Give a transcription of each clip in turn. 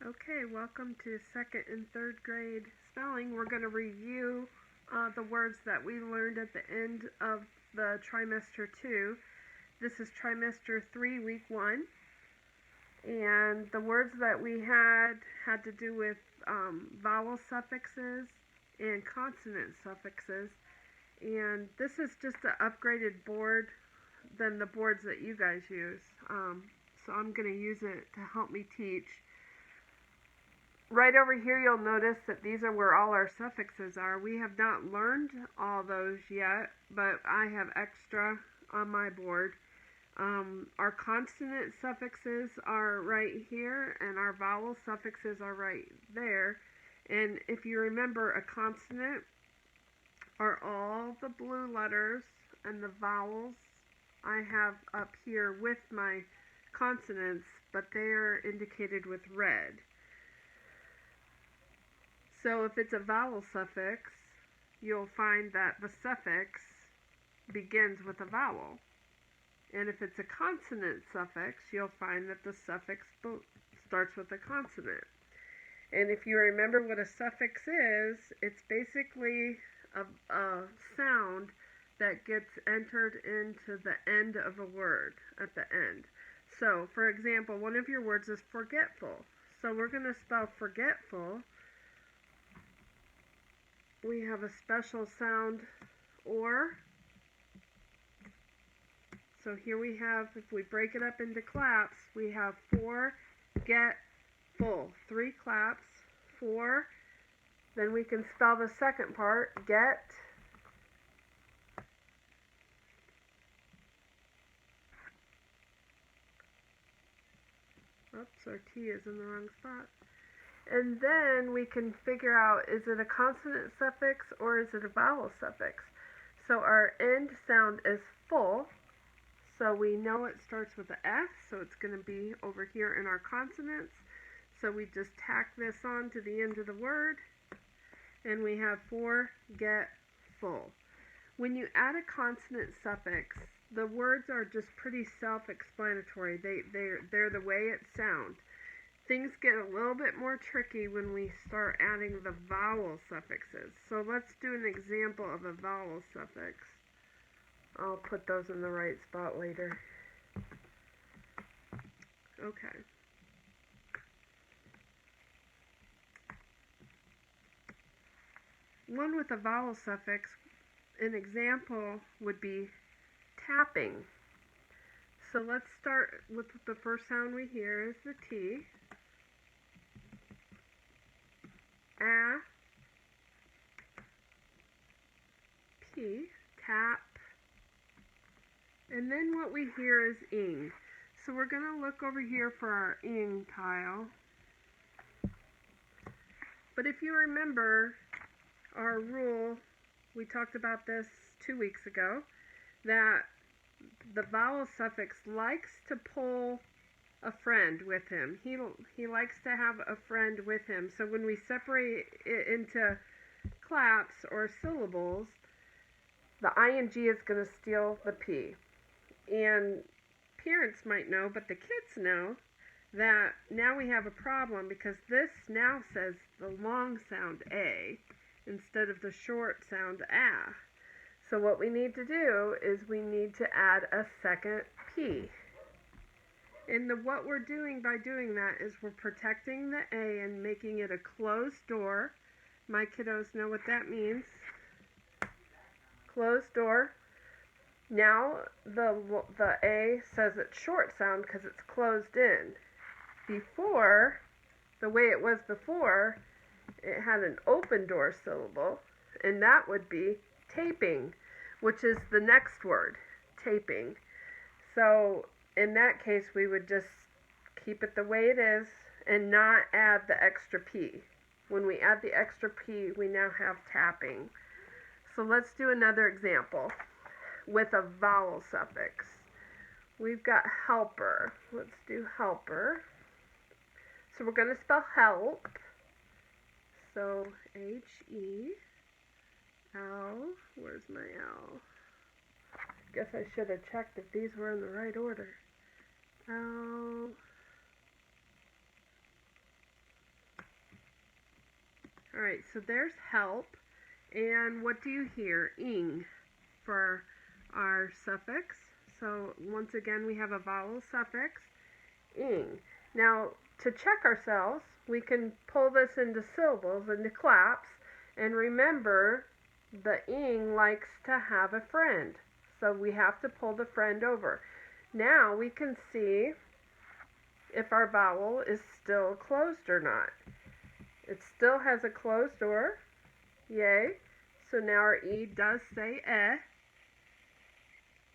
Okay, welcome to second and third grade spelling. We're going to review the words that we learned at the end of the trimester 2. This is trimester 3, week 1. And the words that we had to do with vowel suffixes and consonant suffixes. And this is just an upgraded board than the boards that you guys use. So I'm going to use it to help me teach. Right over here you'll notice that these are where all our suffixes are. We have not learned all those yet, but I have extra on my board. Our consonant suffixes are right here and our vowel suffixes are right there. And if you remember, a consonant are all the blue letters, and the vowels I have up here with my consonants, but they are indicated with red. So if it's a vowel suffix, you'll find that the suffix begins with a vowel. And if it's a consonant suffix, you'll find that the suffix starts with a consonant. And if you remember what a suffix is, it's basically a sound that gets entered into the end of a word at the end. So, for example, one of your words is forgetful. So we're going to spell forgetful. We have a special sound or. So here we have, if we break it up into claps, we have for, get, full. 3 claps, for. Then we can spell the second part, get. Oops, our T is in the wrong spot. And then we can figure out, is it a consonant suffix or is it a vowel suffix? So our end sound is full, so we know it starts with an F, so it's going to be over here in our consonants. So we just tack this on to the end of the word, and we have for, get, full. When you add a consonant suffix, the words are just pretty self-explanatory. They're the way it sounds. Things get a little bit more tricky when we start adding the vowel suffixes. So let's do an example of a vowel suffix. I'll put those in the right spot later. Okay. One with a vowel suffix, an example would be tapping. So let's start with the first sound we hear is the T. A, P, tap, and then what we hear is ing. So we're going to look over here for our ing tile. But if you remember our rule, we talked about this 2 weeks ago, that the vowel suffix likes to pull a friend with him. He likes to have a friend with him. So when we separate it into claps or syllables, the ing is going to steal the P. And parents might know, but the kids know, that now we have a problem because this now says the long sound A instead of the short sound A. So what we need to do is we need to add a second P. And what we're doing by doing that is we're protecting the A and making it a closed door. My kiddos know what that means. Closed door. Now the A says it's short sound because it's closed in. Before, the way it was before, it had an open door syllable, and that would be taping, which is the next word, taping. So in that case, we would just keep it the way it is and not add the extra P. When we add the extra P, we now have tapping. So let's do another example with a vowel suffix. We've got helper. Let's do helper. So we're going to spell help. So H-E-L. Where's my L? Guess I should have checked if these were in the right order. L Alright, so there's help. And what do you hear? Ing for our suffix. So once again, we have a vowel suffix, ing. Now, to check ourselves, we can pull this into syllables, into claps, and remember the ing likes to have a friend. So we have to pull the friend over. Now we can see if our vowel is still closed or not. It still has a closed door. Yay. So now our E does say eh.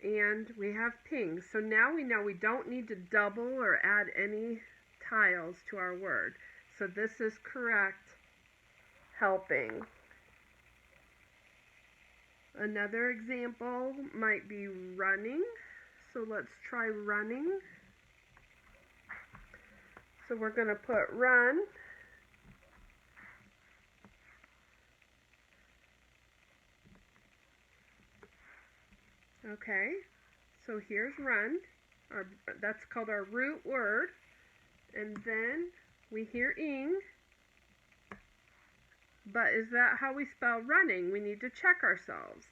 And we have ping. So now we know we don't need to double or add any tiles to our word. So this is correct, helping. Another example might be running. So let's try running. So we're going to put run. Okay, so here's run. That's called our root word. And then we hear ing. But is that how we spell running? We need to check ourselves.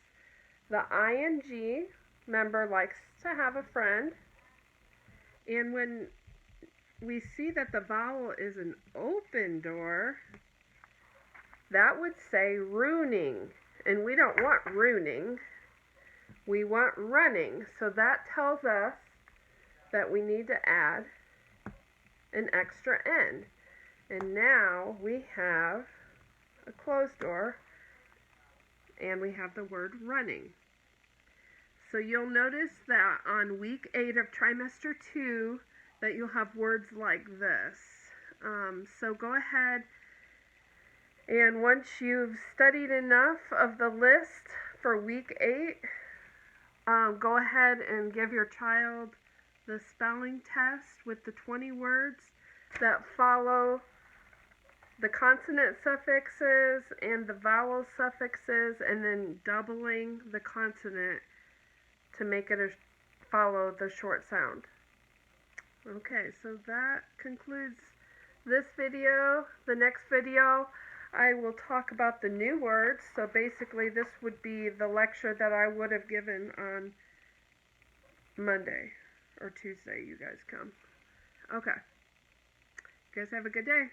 The ing member likes to have a friend. And when we see that the vowel is an open door, that would say ruining. And we don't want ruining. We want running. So that tells us that we need to add an extra N. And now we have a closed door and we have the word running. So you'll notice that on week 8 of trimester 2 that you'll have words like this. So go ahead and once you've studied enough of the list for week 8, go ahead and give your child the spelling test with the 20 words that follow the consonant suffixes and the vowel suffixes, and then doubling the consonant to make it follow the short sound. Okay, so that concludes this video. The next video, I will talk about the new words. So basically, this would be the lecture that I would have given on Monday or Tuesday. You guys come. Okay. You guys have a good day.